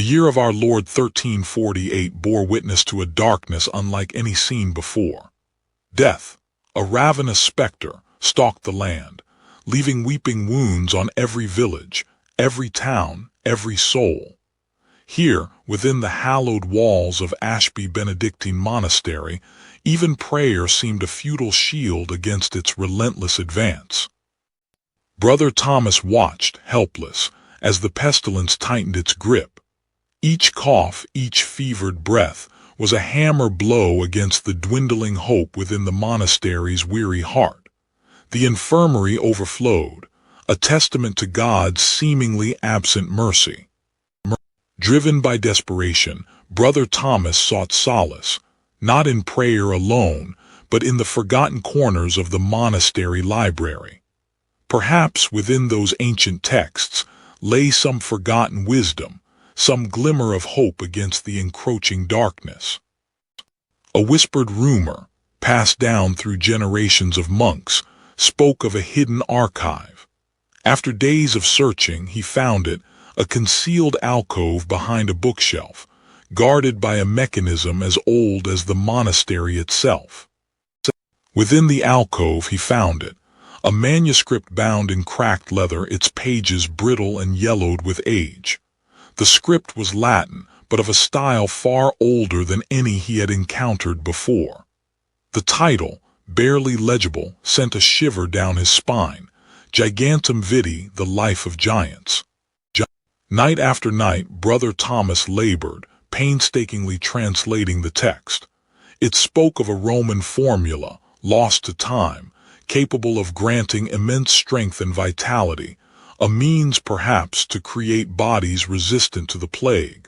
The year of our Lord 1348 bore witness to a darkness unlike any seen before. Death, a ravenous spectre, stalked the land, leaving weeping wounds on every village, every town, every soul. Here, within the hallowed walls of Ashby Benedictine Monastery, even prayer seemed a futile shield against its relentless advance. Brother Thomas watched, helpless, as the pestilence tightened its grip. Each cough, each fevered breath, was a hammer blow against the dwindling hope within the monastery's weary heart. The infirmary overflowed, a testament to God's seemingly absent mercy. Driven by desperation, Brother Thomas sought solace, not in prayer alone, but in the forgotten corners of the monastery library. Perhaps within those ancient texts lay some forgotten wisdom, some glimmer of hope against the encroaching darkness. A whispered rumor, passed down through generations of monks, spoke of a hidden archive. After days of searching, he found it, a concealed alcove behind a bookshelf, guarded by a mechanism as old as the monastery itself. Within the alcove he found it, a manuscript bound in cracked leather, its pages brittle and yellowed with age. The script was Latin, but of a style far older than any he had encountered before. The title, barely legible, sent a shiver down his spine, Gigantum Vitae, the Life of Giants. Night after night, Brother Thomas labored, painstakingly translating the text. It spoke of a Roman formula, lost to time, capable of granting immense strength and vitality, a means perhaps to create bodies resistant to the plague.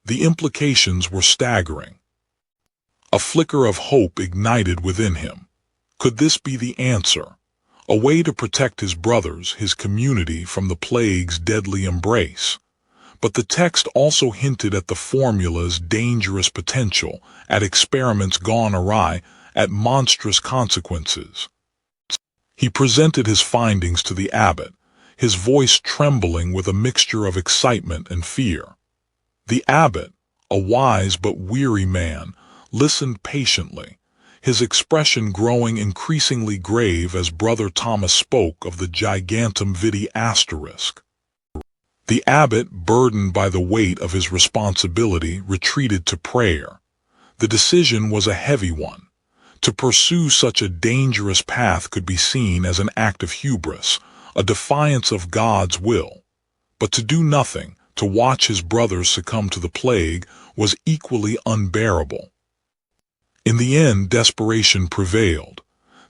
The implications were staggering. A flicker of hope ignited within him. Could this be the answer? A way to protect his brothers, his community, from the plague's deadly embrace. But the text also hinted at the formula's dangerous potential, at experiments gone awry, at monstrous consequences. He presented his findings to the abbot, his voice trembling with a mixture of excitement and fear. The abbot, a wise but weary man, listened patiently, his expression growing increasingly grave as Brother Thomas spoke of the Gigantum Vitae asterisk. The abbot, burdened by the weight of his responsibility, retreated to prayer. The decision was a heavy one. To pursue such a dangerous path could be seen as an act of hubris, a defiance of God's will. But to do nothing, to watch his brothers succumb to the plague, was equally unbearable. In the end, desperation prevailed.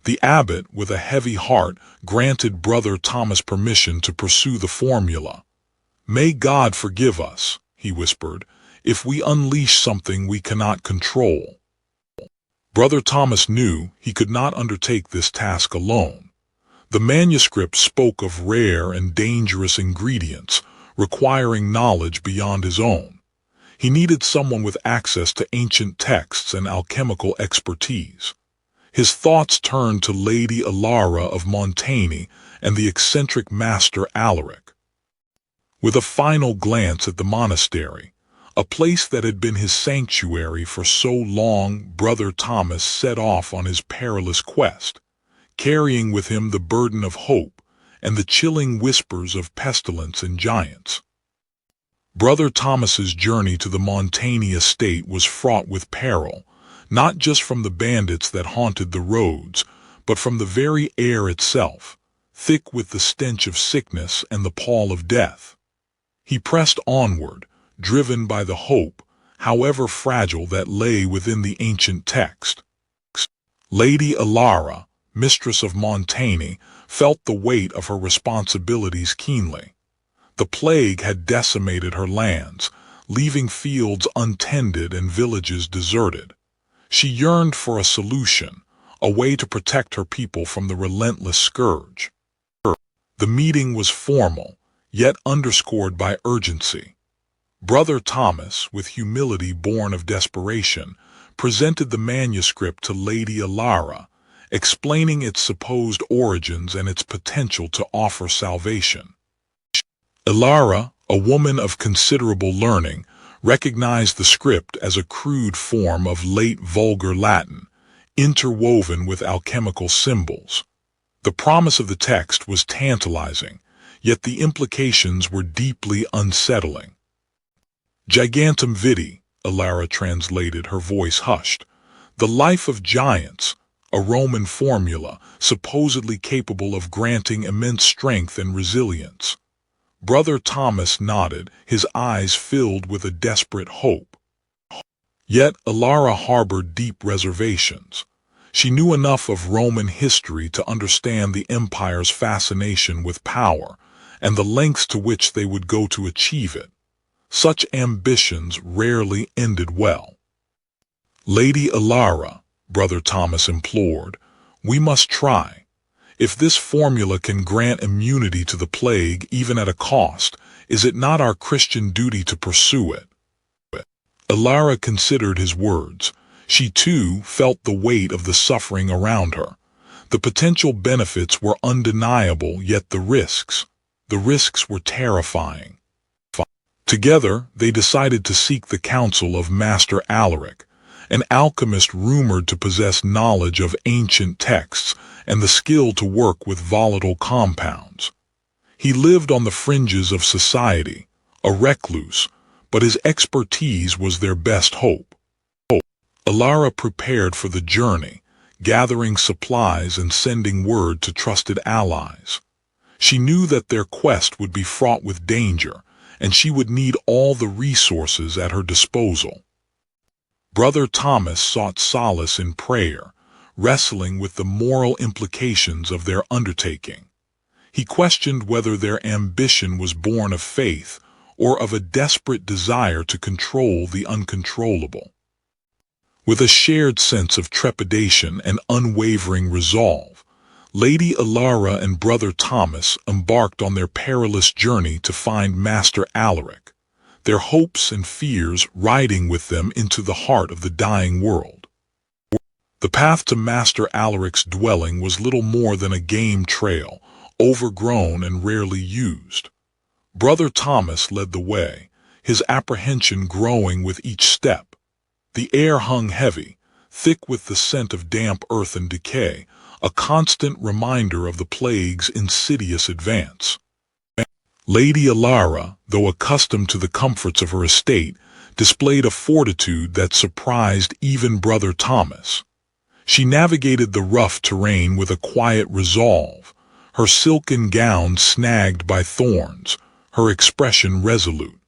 The abbot, with a heavy heart, granted Brother Thomas permission to pursue the formula. "May God forgive us," he whispered, "if we unleash something we cannot control." Brother Thomas knew he could not undertake this task alone. The manuscript spoke of rare and dangerous ingredients, requiring knowledge beyond his own. He needed someone with access to ancient texts and alchemical expertise. His thoughts turned to Lady Alara of Montaigne and the eccentric Master Alaric. With a final glance at the monastery, a place that had been his sanctuary for so long, Brother Thomas set off on his perilous quest, carrying with him the burden of hope and the chilling whispers of pestilence and giants. Brother Thomas's journey to the Montaigne estate was fraught with peril, not just from the bandits that haunted the roads, but from the very air itself, thick with the stench of sickness and the pall of death. He pressed onward, driven by the hope, however fragile, that lay within the ancient text. Lady Alara, mistress of Montaigne, felt the weight of her responsibilities keenly. The plague had decimated her lands, leaving fields untended and villages deserted. She yearned for a solution, a way to protect her people from the relentless scourge. The meeting was formal, yet underscored by urgency. Brother Thomas, with humility born of desperation, presented the manuscript to Lady Alara, explaining its supposed origins and its potential to offer salvation. Alara, a woman of considerable learning, recognized the script as a crude form of late vulgar Latin, interwoven with alchemical symbols. The promise of the text was tantalizing, yet the implications were deeply unsettling. Gigantum vitae, Alara translated, her voice hushed. The life of giants, a Roman formula supposedly capable of granting immense strength and resilience. Brother Thomas nodded, his eyes filled with a desperate hope. Yet Alara harbored deep reservations. She knew enough of Roman history to understand the empire's fascination with power and the lengths to which they would go to achieve it. Such ambitions rarely ended well. Lady Alara, Brother Thomas implored, we must try. If this formula can grant immunity to the plague even at a cost, is it not our Christian duty to pursue it? Alara considered his words. She too felt the weight of the suffering around her. The potential benefits were undeniable, yet the risks were terrifying. Together, they decided to seek the counsel of Master Alaric, an alchemist rumored to possess knowledge of ancient texts and the skill to work with volatile compounds. He lived on the fringes of society, a recluse, but his expertise was their best hope. Alara prepared for the journey, gathering supplies and sending word to trusted allies. She knew that their quest would be fraught with danger, and she would need all the resources at her disposal. Brother Thomas sought solace in prayer, wrestling with the moral implications of their undertaking. He questioned whether their ambition was born of faith or of a desperate desire to control the uncontrollable. With a shared sense of trepidation and unwavering resolve, Lady Alara and Brother Thomas embarked on their perilous journey to find Master Alaric, their hopes and fears riding with them into the heart of the dying world. The path to Master Alaric's dwelling was little more than a game trail, overgrown and rarely used. Brother Thomas led the way, his apprehension growing with each step. The air hung heavy, thick with the scent of damp earth and decay, a constant reminder of the plague's insidious advance. Lady Alara, though accustomed to the comforts of her estate, displayed a fortitude that surprised even Brother Thomas. She navigated the rough terrain with a quiet resolve, her silken gown snagged by thorns, her expression resolute.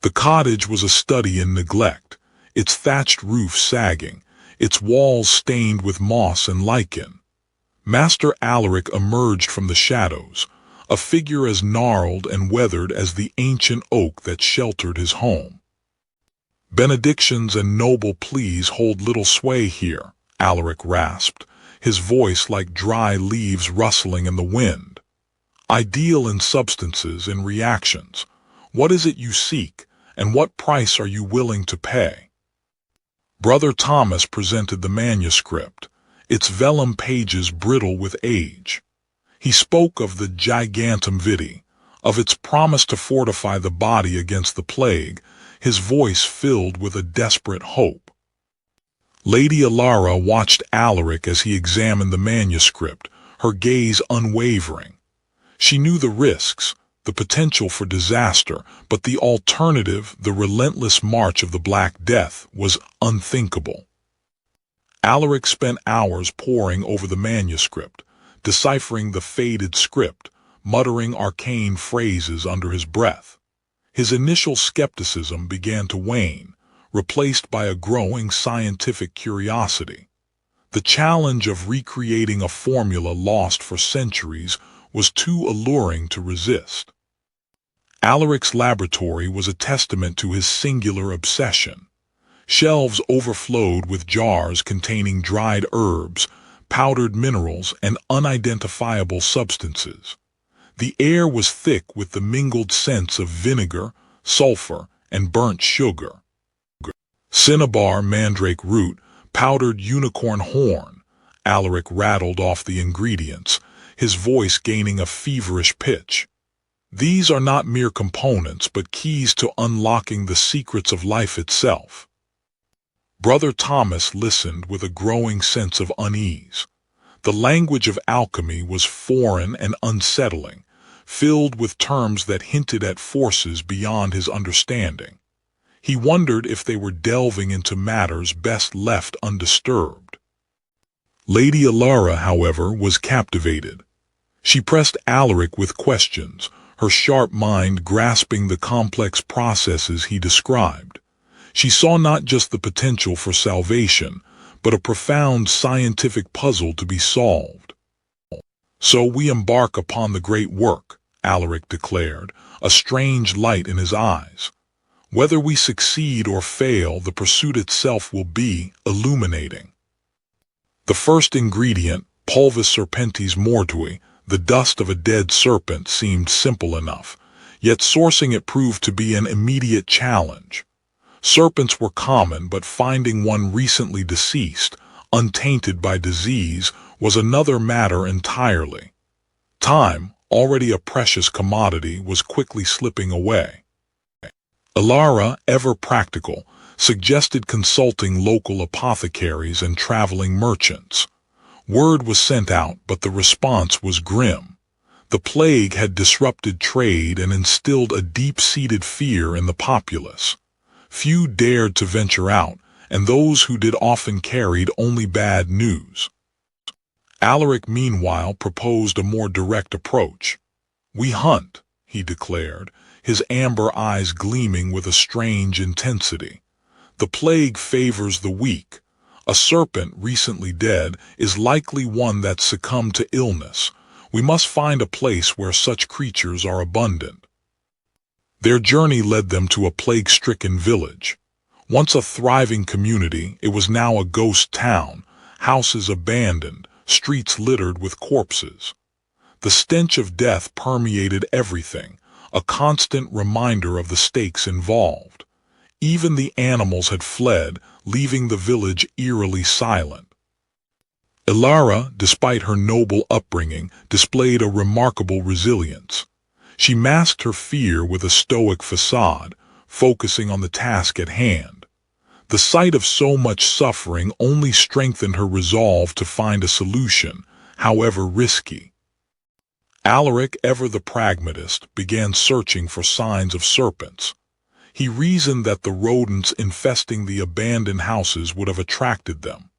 The cottage was a study in neglect, its thatched roof sagging, its walls stained with moss and lichen. Master Alaric emerged from the shadows, a figure as gnarled and weathered as the ancient oak that sheltered his home. Benedictions and noble pleas hold little sway here, Alaric rasped, his voice like dry leaves rustling in the wind. Ideal in substances and reactions, what is it you seek, and what price are you willing to pay? Brother Thomas presented the manuscript, its vellum pages brittle with age. He spoke of the gigantum vitae, of its promise to fortify the body against the plague, his voice filled with a desperate hope. Lady Alara watched Alaric as he examined the manuscript, her gaze unwavering. She knew the risks, the potential for disaster, but the alternative, the relentless march of the Black Death, was unthinkable. Alaric spent hours poring over the manuscript, deciphering the faded script, muttering arcane phrases under his breath. His initial skepticism began to wane, replaced by a growing scientific curiosity. The challenge of recreating a formula lost for centuries was too alluring to resist. Alaric's laboratory was a testament to his singular obsession. Shelves overflowed with jars containing dried herbs, powdered minerals, and unidentifiable substances. The air was thick with the mingled scents of vinegar, sulfur, and burnt sugar. Cinnabar, mandrake root, powdered unicorn horn. Alaric rattled off the ingredients, his voice gaining a feverish pitch. These are not mere components, but keys to unlocking the secrets of life itself. Brother Thomas listened with a growing sense of unease. The language of alchemy was foreign and unsettling, filled with terms that hinted at forces beyond his understanding. He wondered if they were delving into matters best left undisturbed. Lady Alara, however, was captivated. She pressed Alaric with questions, her sharp mind grasping the complex processes he described. She saw not just the potential for salvation, but a profound scientific puzzle to be solved. "So we embark upon the great work," Alaric declared, a strange light in his eyes. "Whether we succeed or fail, the pursuit itself will be illuminating." The first ingredient, Pulvis serpentis mortui, the dust of a dead serpent, seemed simple enough, yet sourcing it proved to be an immediate challenge. Serpents were common, but finding one recently deceased, untainted by disease, was another matter entirely. Time, already a precious commodity, was quickly slipping away. Alara, ever practical, suggested consulting local apothecaries and traveling merchants. Word was sent out, but the response was grim. The plague had disrupted trade and instilled a deep-seated fear in the populace. Few dared to venture out, and those who did often carried only bad news. Alaric, meanwhile, proposed a more direct approach. "We hunt," he declared, his amber eyes gleaming with a strange intensity. "The plague favors the weak. A serpent recently dead is likely one that succumbed to illness. We must find a place where such creatures are abundant." Their journey led them to a plague-stricken village. Once a thriving community, it was now a ghost town, houses abandoned, streets littered with corpses. The stench of death permeated everything, a constant reminder of the stakes involved. Even the animals had fled, leaving the village eerily silent. Alara, despite her noble upbringing, displayed a remarkable resilience. She masked her fear with a stoic facade, focusing on the task at hand. The sight of so much suffering only strengthened her resolve to find a solution, however risky. Alaric, ever the pragmatist, began searching for signs of serpents. He reasoned that the rodents infesting the abandoned houses would have attracted them.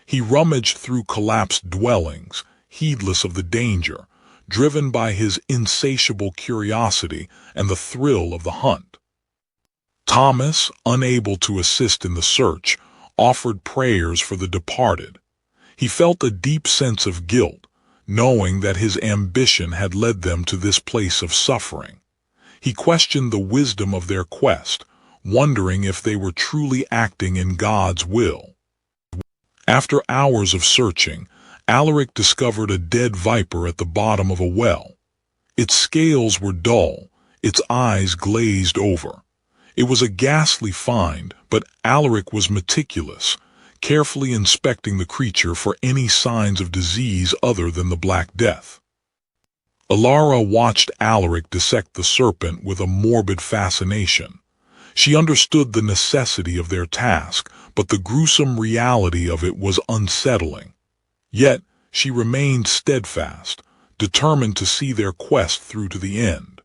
He rummaged through collapsed dwellings, heedless of the danger, driven by his insatiable curiosity and the thrill of the hunt. Thomas, unable to assist in the search, offered prayers for the departed. He felt a deep sense of guilt, knowing that his ambition had led them to this place of suffering. He questioned the wisdom of their quest, wondering if they were truly acting in God's will. After hours of searching, Alaric discovered a dead viper at the bottom of a well. Its scales were dull, its eyes glazed over. It was a ghastly find, but Alaric was meticulous, carefully inspecting the creature for any signs of disease other than the Black Death. Alara watched Alaric dissect the serpent with a morbid fascination. She understood the necessity of their task, but the gruesome reality of it was unsettling. Yet, she remained steadfast, determined to see their quest through to the end.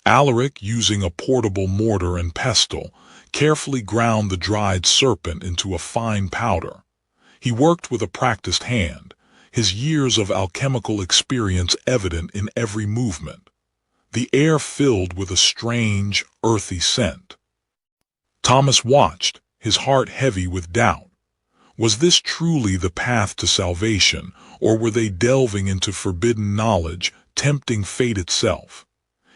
Alaric, using a portable mortar and pestle, carefully ground the dried serpent into a fine powder. He worked with a practiced hand, his years of alchemical experience evident in every movement. The air filled with a strange, earthy scent. Thomas watched, his heart heavy with doubt. Was this truly the path to salvation, or were they delving into forbidden knowledge, tempting fate itself?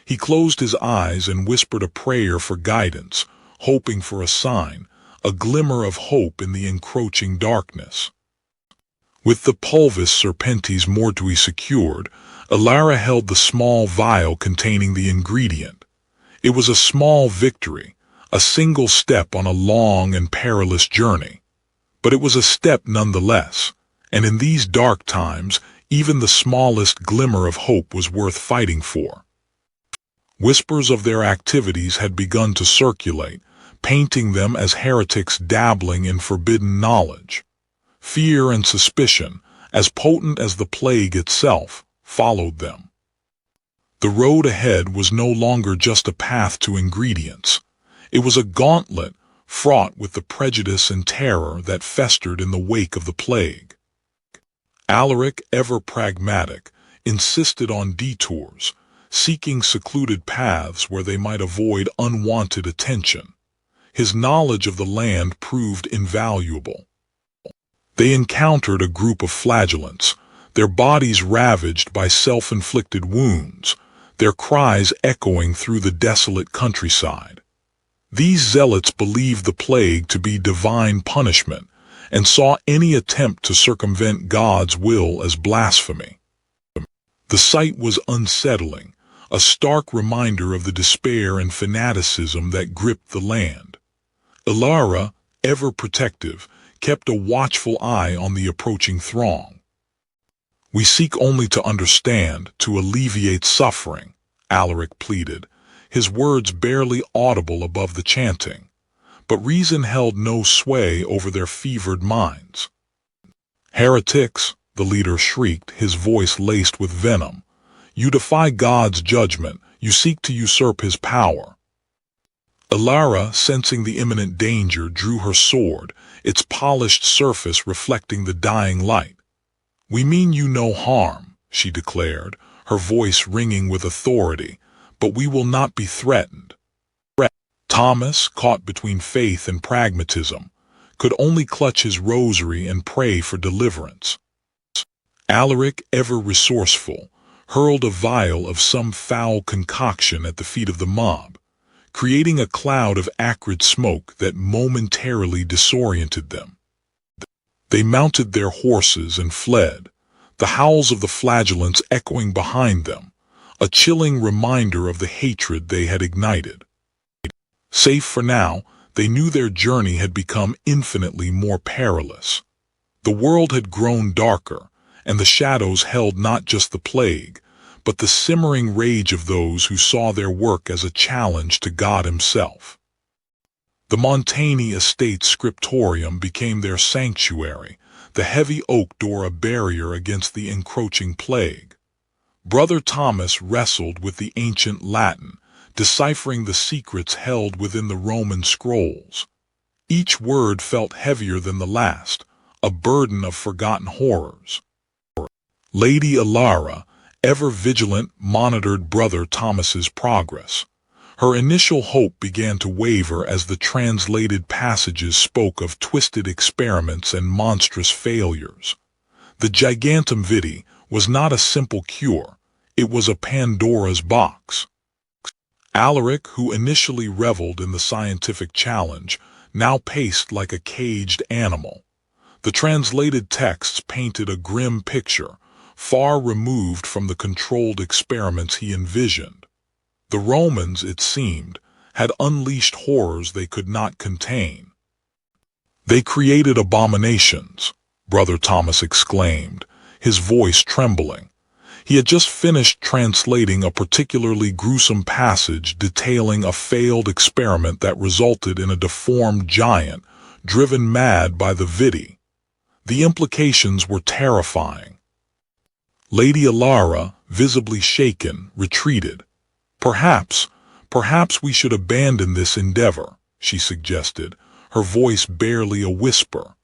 He closed his eyes and whispered a prayer for guidance, hoping for a sign, a glimmer of hope in the encroaching darkness. With the Pulvis serpentis mortui secured, Alara held the small vial containing the ingredient. It was a small victory, a single step on a long and perilous journey. But it was a step nonetheless, and in these dark times, even the smallest glimmer of hope was worth fighting for. Whispers of their activities had begun to circulate, painting them as heretics dabbling in forbidden knowledge. Fear and suspicion, as potent as the plague itself, followed them. The road ahead was no longer just a path to ingredients. It was a gauntlet fraught with the prejudice and terror that festered in the wake of the plague. Alaric, ever pragmatic, insisted on detours, seeking secluded paths where they might avoid unwanted attention. His knowledge of the land proved invaluable. They encountered a group of flagellants, their bodies ravaged by self-inflicted wounds, their cries echoing through the desolate countryside. These zealots believed the plague to be divine punishment and saw any attempt to circumvent God's will as blasphemy. The sight was unsettling, a stark reminder of the despair and fanaticism that gripped the land. Ilara, ever protective, kept a watchful eye on the approaching throng. "We seek only to understand, to alleviate suffering," Alaric pleaded, his words barely audible above the chanting. But reason held no sway over their fevered minds. "Heretics," the leader shrieked, his voice laced with venom. "You defy God's judgment, you seek to usurp his power." Ilara, sensing the imminent danger, drew her sword, its polished surface reflecting the dying light. "We mean you no harm," she declared, her voice ringing with authority, "but we will not be threatened." Thomas, caught between faith and pragmatism, could only clutch his rosary and pray for deliverance. Alaric, ever resourceful, hurled a vial of some foul concoction at the feet of the mob, creating a cloud of acrid smoke that momentarily disoriented them. They mounted their horses and fled, the howls of the flagellants echoing behind them, a chilling reminder of the hatred they had ignited. Safe for now, they knew their journey had become infinitely more perilous. The world had grown darker, and the shadows held not just the plague, but the simmering rage of those who saw their work as a challenge to God himself. The Montaigne estate's scriptorium became their sanctuary, the heavy oak door a barrier against the encroaching plague. Brother Thomas wrestled with the ancient Latin, deciphering the secrets held within the Roman scrolls. Each word felt heavier than the last, a burden of forgotten horrors. Lady Ilara, ever vigilant, monitored Brother Thomas's progress. Her initial hope began to waver as the translated passages spoke of twisted experiments and monstrous failures. The gigantum vitae was not a simple cure, it was a Pandora's box. Alaric, who initially reveled in the scientific challenge, now paced like a caged animal. The translated texts painted a grim picture, far removed from the controlled experiments he envisioned. The Romans, it seemed, had unleashed horrors they could not contain. "They created abominations," Brother Thomas exclaimed, his voice trembling. He had just finished translating a particularly gruesome passage detailing a failed experiment that resulted in a deformed giant, driven mad by the vitae. The implications were terrifying. Lady Ilara, visibly shaken, retreated. Perhaps we should abandon this endeavor," she suggested, her voice barely a whisper.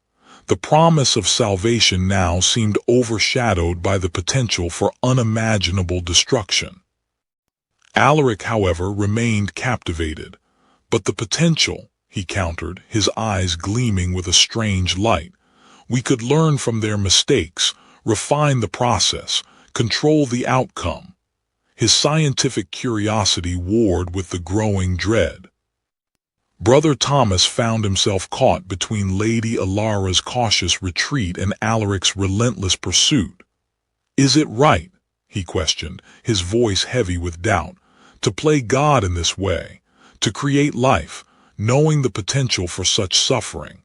The promise of salvation now seemed overshadowed by the potential for unimaginable destruction. Alaric, however, remained captivated. "But the potential," he countered, his eyes gleaming with a strange light. "We could learn from their mistakes, refine the process, control the outcome." His scientific curiosity warred with the growing dread. Brother Thomas found himself caught between Lady Ilara's cautious retreat and Alaric's relentless pursuit. "Is it right," he questioned, his voice heavy with doubt, "to play God in this way, to create life, knowing the potential for such suffering?"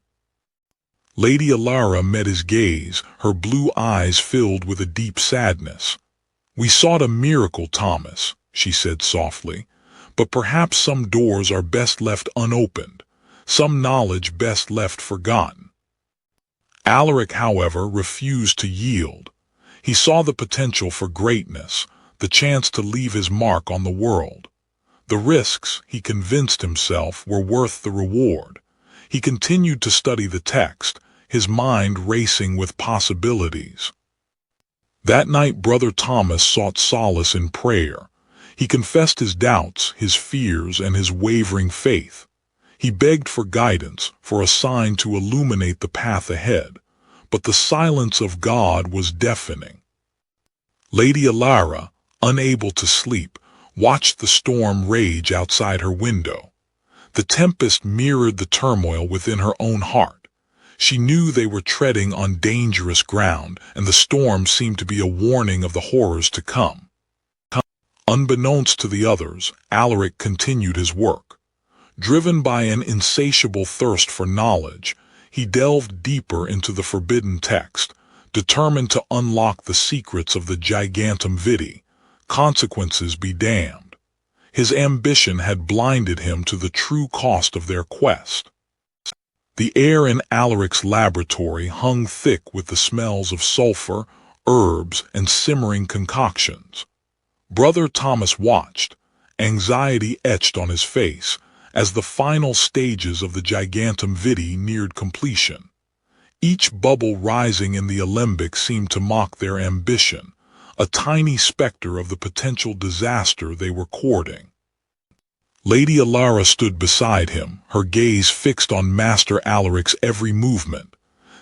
Lady Ilara met his gaze, her blue eyes filled with a deep sadness. "We sought a miracle, Thomas," she said softly, but perhaps some doors are best left unopened, some knowledge best left forgotten. Alaric, however, refused to yield. He saw the potential for greatness, the chance to leave his mark on the world. The risks, he convinced himself, were worth the reward. He continued to study the text, his mind racing with possibilities. That night Brother Thomas sought solace in prayer. He confessed his doubts, his fears, and his wavering faith. He begged for guidance, for a sign to illuminate the path ahead. But the silence of God was deafening. Lady Alara, unable to sleep, watched the storm rage outside her window. The tempest mirrored the turmoil within her own heart. She knew they were treading on dangerous ground, and the storm seemed to be a warning of the horrors to come. Unbeknownst to the others, Alaric continued his work. Driven by an insatiable thirst for knowledge, he delved deeper into the forbidden text, determined to unlock the secrets of the Gigantum Vitae, consequences be damned. His ambition had blinded him to the true cost of their quest. The air in Alaric's laboratory hung thick with the smells of sulfur, herbs, and simmering concoctions. Brother Thomas watched, anxiety etched on his face, as the final stages of the Gigantum Vitae neared completion. Each bubble rising in the alembic seemed to mock their ambition, a tiny specter of the potential disaster they were courting. Lady Alara stood beside him, her gaze fixed on Master Alaric's every movement.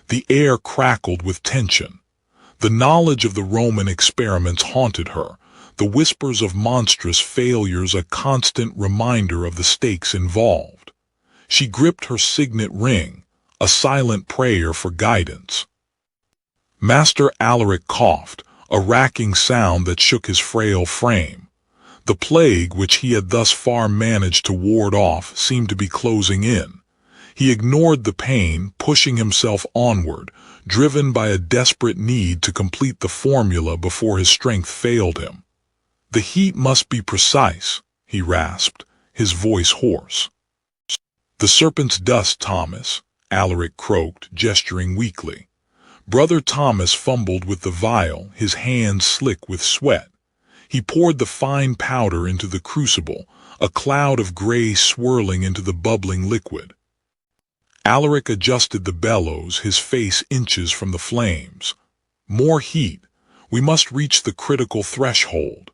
The air crackled with tension. The knowledge of the Roman experiments haunted her, the whispers of monstrous failures a constant reminder of the stakes involved. She gripped her signet ring, a silent prayer for guidance. Master Alaric coughed, a racking sound that shook his frail frame. The plague which he had thus far managed to ward off seemed to be closing in. He ignored the pain, pushing himself onward, driven by a desperate need to complete the formula before his strength failed him. "The heat must be precise," he rasped, his voice hoarse. "The serpent's dust, Thomas," Alaric croaked, gesturing weakly. Brother Thomas fumbled with the vial, his hands slick with sweat. He poured the fine powder into the crucible, a cloud of gray swirling into the bubbling liquid. Alaric adjusted the bellows, his face inches from the flames. "More heat. We must reach the critical threshold."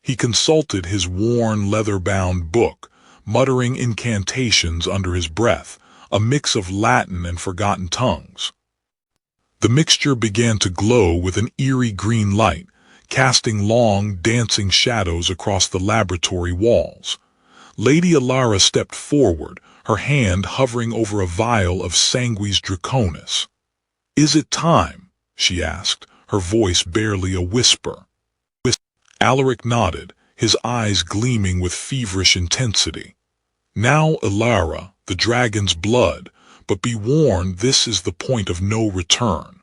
He consulted his worn, leather-bound book, muttering incantations under his breath, a mix of Latin and forgotten tongues. The mixture began to glow with an eerie green light, casting long, dancing shadows across the laboratory walls. Lady Alara stepped forward, her hand hovering over a vial of sanguis draconis. "Is it time?" she asked, her voice barely a whisper. Alaric nodded, his eyes gleaming with feverish intensity. "Now, Alara, the dragon's blood, but be warned, this is the point of no return."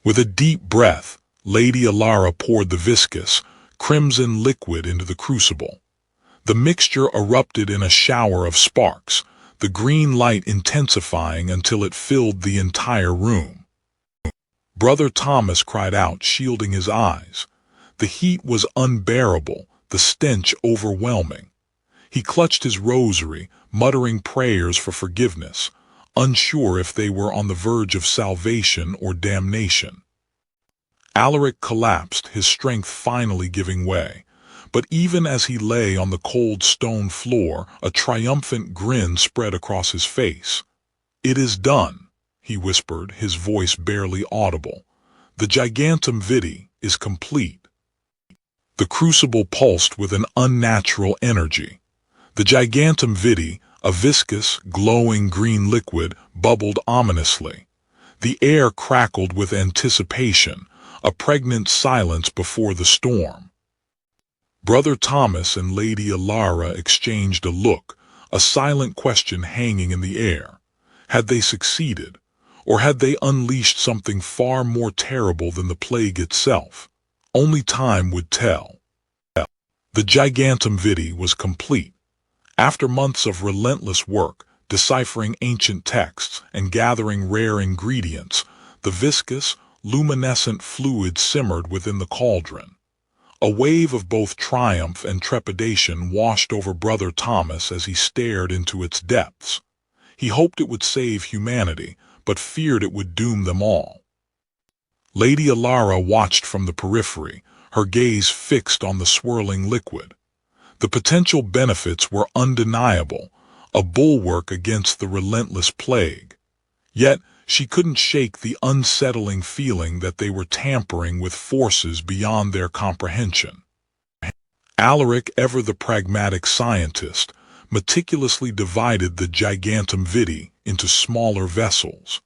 With a deep breath, Lady Alara poured the viscous, crimson liquid into the crucible. The mixture erupted in a shower of sparks, the green light intensifying until it filled the entire room. Brother Thomas cried out, shielding his eyes. The heat was unbearable, the stench overwhelming. He clutched his rosary, muttering prayers for forgiveness, unsure if they were on the verge of salvation or damnation. Alaric collapsed, his strength finally giving way. But even as he lay on the cold stone floor, a triumphant grin spread across his face. "It is done," he whispered, his voice barely audible. "The Gigantum Vitae is complete." The crucible pulsed with an unnatural energy. The Gigantum Vitae, a viscous, glowing green liquid, bubbled ominously. The air crackled with anticipation, a pregnant silence before the storm. Brother Thomas and Lady Alara exchanged a look, a silent question hanging in the air. Had they succeeded, or had they unleashed something far more terrible than the plague itself? Only time would tell. The gigantum vitae was complete. After months of relentless work, deciphering ancient texts and gathering rare ingredients, the viscous, luminescent fluid simmered within the cauldron. A wave of both triumph and trepidation washed over Brother Thomas as he stared into its depths. He hoped it would save humanity, but feared it would doom them all. Lady Alara watched from the periphery, her gaze fixed on the swirling liquid. The potential benefits were undeniable, a bulwark against the relentless plague. Yet she couldn't shake the unsettling feeling that they were tampering with forces beyond their comprehension. Alaric, ever the pragmatic scientist, meticulously divided the gigantum vitae into smaller vessels.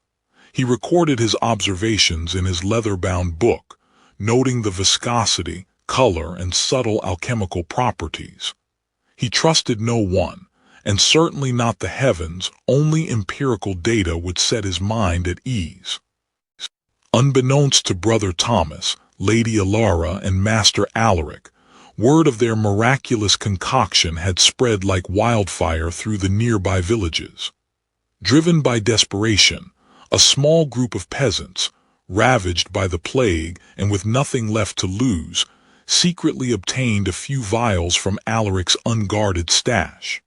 He recorded his observations in his leather-bound book, noting the viscosity, color, and subtle alchemical properties. He trusted no one, and certainly not the heavens. Only empirical data would set his mind at ease. Unbeknownst to Brother Thomas, Lady Alara, and Master Alaric, word of their miraculous concoction had spread like wildfire through the nearby villages. Driven by desperation, a small group of peasants, ravaged by the plague and with nothing left to lose, secretly obtained a few vials from Alaric's unguarded stash.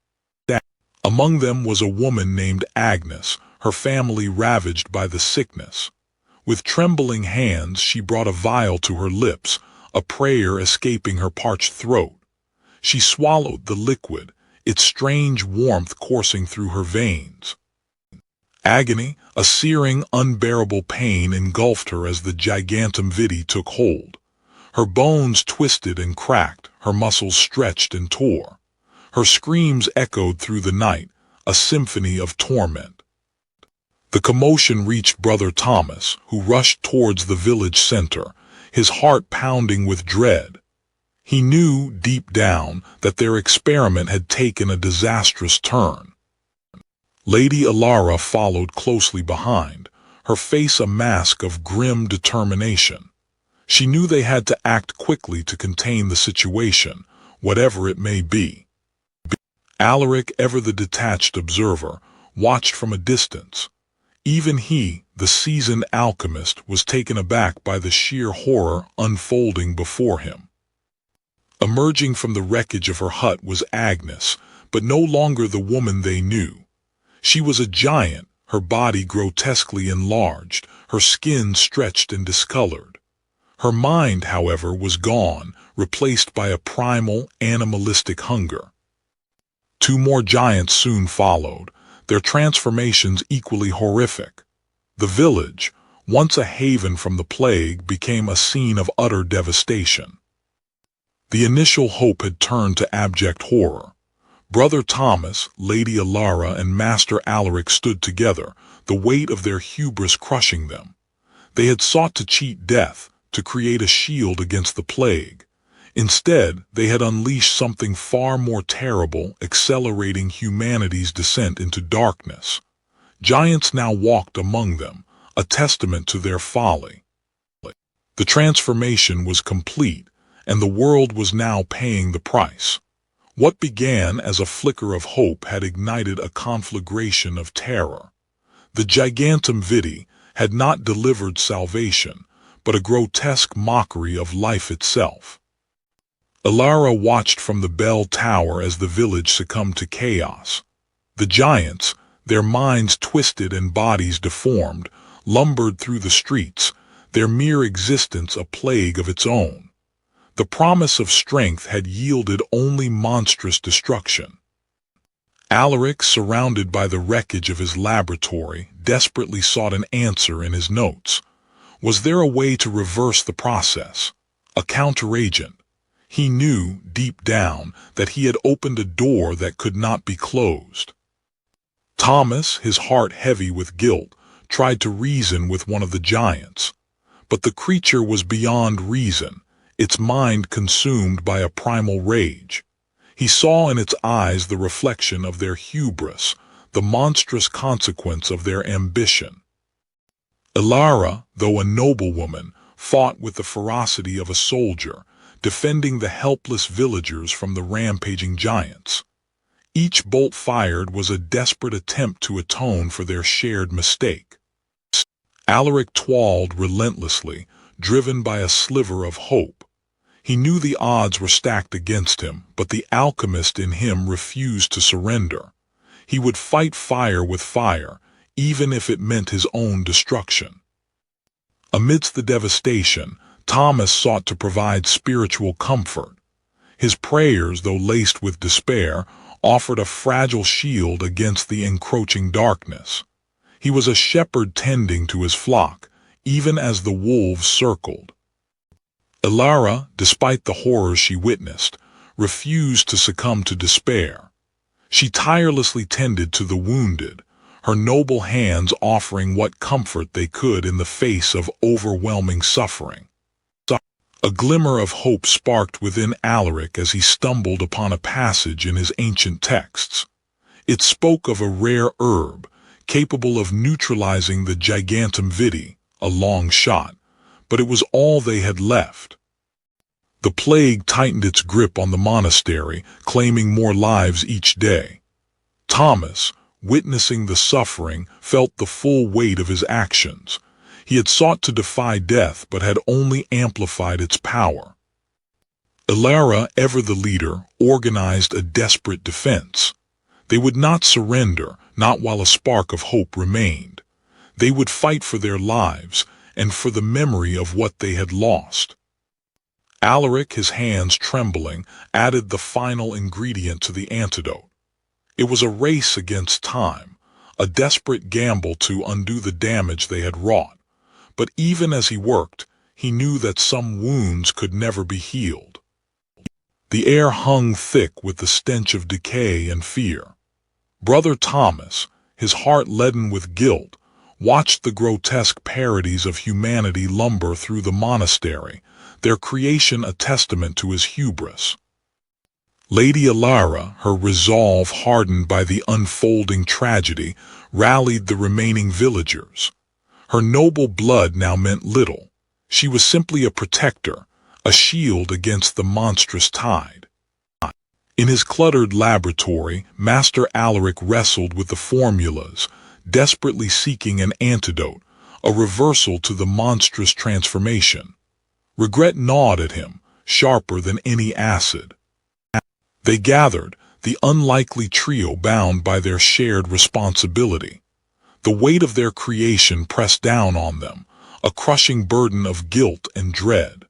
Among them was a woman named Agnes, her family ravaged by the sickness. With trembling hands she brought a vial to her lips, a prayer escaping her parched throat. She swallowed the liquid, its strange warmth coursing through her veins. Agony, a searing, unbearable pain engulfed her as the gigantum vitae took hold. Her bones twisted and cracked, her muscles stretched and tore. Her screams echoed through the night, a symphony of torment. The commotion reached Brother Thomas, who rushed towards the village center, his heart pounding with dread. He knew, deep down, that their experiment had taken a disastrous turn. Lady Alara followed closely behind, her face a mask of grim determination. She knew they had to act quickly to contain the situation, whatever it may be. Alaric, ever the detached observer, watched from a distance. Even he, the seasoned alchemist, was taken aback by the sheer horror unfolding before him. Emerging from the wreckage of her hut was Agnes, but no longer the woman they knew. She was a giant, her body grotesquely enlarged, her skin stretched and discolored. Her mind, however, was gone, replaced by a primal, animalistic hunger. Two more giants soon followed, their transformations equally horrific. The village, once a haven from the plague, became a scene of utter devastation. The initial hope had turned to abject horror. Brother Thomas, Lady Alara, and Master Alaric stood together, the weight of their hubris crushing them. They had sought to cheat death, to create a shield against the plague. Instead, they had unleashed something far more terrible, accelerating humanity's descent into darkness. Giants now walked among them, a testament to their folly. The transformation was complete, and the world was now paying the price. What began as a flicker of hope had ignited a conflagration of terror. The gigantum vitae had not delivered salvation, but a grotesque mockery of life itself. Alara watched from the bell tower as the village succumbed to chaos. The giants, their minds twisted and bodies deformed, lumbered through the streets, their mere existence a plague of its own. The promise of strength had yielded only monstrous destruction. Alaric, surrounded by the wreckage of his laboratory, desperately sought an answer in his notes. Was there a way to reverse the process? A counteragent? He knew, deep down, that he had opened a door that could not be closed. Thomas, his heart heavy with guilt, tried to reason with one of the giants. But the creature was beyond reason, its mind consumed by a primal rage. He saw in its eyes the reflection of their hubris, the monstrous consequence of their ambition. Alara, though a noblewoman, fought with the ferocity of a soldier, defending the helpless villagers from the rampaging giants. Each bolt fired was a desperate attempt to atone for their shared mistake. Alaric toiled relentlessly, driven by a sliver of hope. He knew the odds were stacked against him, but the alchemist in him refused to surrender. He would fight fire with fire, even if it meant his own destruction. Amidst the devastation, Thomas sought to provide spiritual comfort. His prayers, though laced with despair, offered a fragile shield against the encroaching darkness. He was a shepherd tending to his flock, even as the wolves circled. Ilara, despite the horrors she witnessed, refused to succumb to despair. She tirelessly tended to the wounded, her noble hands offering what comfort they could in the face of overwhelming suffering. A glimmer of hope sparked within Alaric as he stumbled upon a passage in his ancient texts. It spoke of a rare herb, capable of neutralizing the gigantum vitae, a long shot, but it was all they had left. The plague tightened its grip on the monastery, claiming more lives each day. Thomas, witnessing the suffering, felt the full weight of his actions. He had sought to defy death, but had only amplified its power. Ilara, ever the leader, organized a desperate defense. They would not surrender, not while a spark of hope remained. They would fight for their lives, and for the memory of what they had lost. Alaric, his hands trembling, added the final ingredient to the antidote. It was a race against time, a desperate gamble to undo the damage they had wrought. But even as he worked, he knew that some wounds could never be healed. The air hung thick with the stench of decay and fear. Brother Thomas, his heart leaden with guilt, watched the grotesque parodies of humanity lumber through the monastery, their creation a testament to his hubris. Lady Ilara, her resolve hardened by the unfolding tragedy, rallied the remaining villagers. Her noble blood now meant little. She was simply a protector, a shield against the monstrous tide. In his cluttered laboratory, Master Alaric wrestled with the formulas, desperately seeking an antidote, a reversal to the monstrous transformation. Regret gnawed at him, sharper than any acid. They gathered, the unlikely trio bound by their shared responsibility. The weight of their creation pressed down on them, a crushing burden of guilt and dread.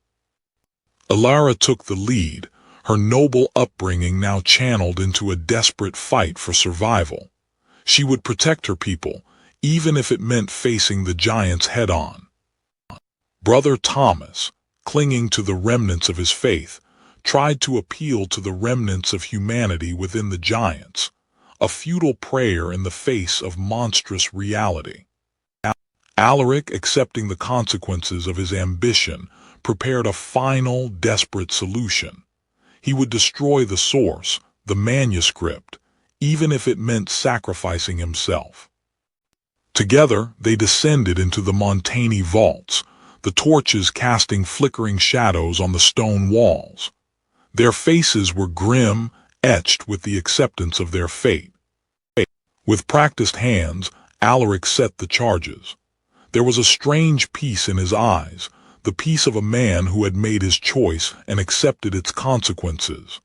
Ilara took the lead, her noble upbringing now channeled into a desperate fight for survival. She would protect her people, even if it meant facing the giants head-on. Brother Thomas, clinging to the remnants of his faith, tried to appeal to the remnants of humanity within the giants, a futile prayer in the face of monstrous reality. Alaric, accepting the consequences of his ambition, prepared a final, desperate solution. He would destroy the source, the manuscript, even if it meant sacrificing himself. Together, they descended into the Montaigne vaults, the torches casting flickering shadows on the stone walls. Their faces were grim, etched with the acceptance of their fate. With practiced hands, Alaric set the charges. There was a strange peace in his eyes, the peace of a man who had made his choice and accepted its consequences.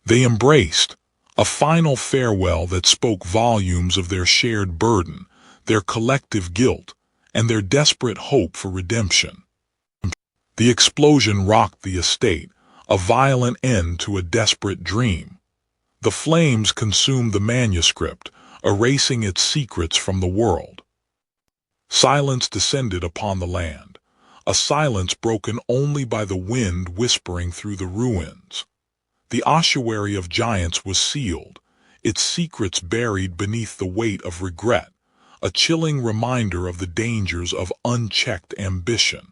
They embraced, a final farewell that spoke volumes of their shared burden, their collective guilt, and their desperate hope for redemption. The explosion rocked the estate, a violent end to a desperate dream. The flames consumed the manuscript, erasing its secrets from the world. Silence descended upon the land, a silence broken only by the wind whispering through the ruins. The ossuary of giants was sealed, its secrets buried beneath the weight of regret, a chilling reminder of the dangers of unchecked ambition.